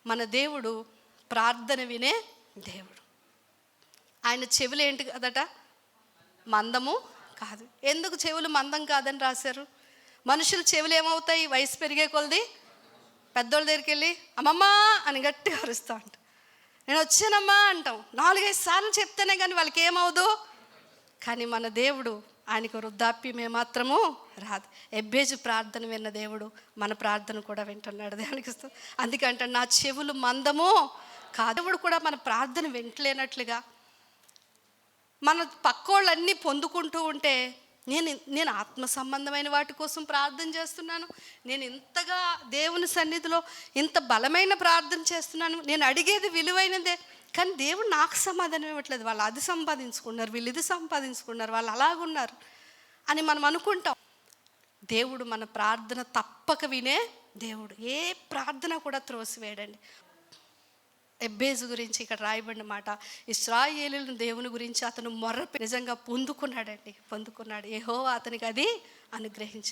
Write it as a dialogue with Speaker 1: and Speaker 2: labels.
Speaker 1: మన దేవుడు ప్రార్థన వినే దేవుడు. ఆయన చెవులు ఏంటి కదట, మందము కాదు. ఎందుకు చెవులు మందం కాదని రాశారు? మనుషుల చెవులు ఏమవుతాయి? వయసు పెరిగే కొలది పెద్దోళ్ళ దగ్గరికి వెళ్ళి అమ్మమ్మా అని గట్టిగా అరుస్తూ ఉంటాం. నేను వచ్చానమ్మా అంటాం. 4-5 సార్లు చెప్తేనే కానీ వాళ్ళకి ఏమవుదు. కానీ మన దేవుడు, ఆయనకు వృద్ధాప్యం ఏమాత్రము రాదు. ఎబ్బేజు ప్రార్థన విన్న దేవుడు మన ప్రార్థన కూడా వింటున్నాడు. దేవునికి అందుకంటే నా చెవులు మందము కాదు. దేవుడు కూడా మన ప్రార్థన వింటలేనట్లుగా మన పక్కోళ్ళన్నీ పొందుకుంటూ ఉంటే నేను ఆత్మ సంబంధమైన వాటి కోసం ప్రార్థన చేస్తున్నాను, నేను ఇంతగా దేవుని సన్నిధిలో ఇంత బలమైన ప్రార్థన చేస్తున్నాను, నేను అడిగేది విలువైనదే, కానీ దేవుడు నాకు సమాధానం ఇవ్వట్లేదు. వాళ్ళు అది సంపాదించుకున్నారు, వీళ్ళు ఇది సంపాదించుకున్నారు, వాళ్ళు అలాగున్నారు అని మనం అనుకుంటాం. దేవుడు మన ప్రార్థన తప్పక వినే దేవుడు. ఏ ప్రార్థన కూడా త్రోసివేయడండి. ఎబ్బేజు గురించి ఇక్కడ రాయబడిన మాట, ఇశ్రాయేలీయుల దేవుని గురించి అతను నిజంగా పొందుకున్నాడండి. యెహోవా అతనికి అది అనుగ్రహించాడు.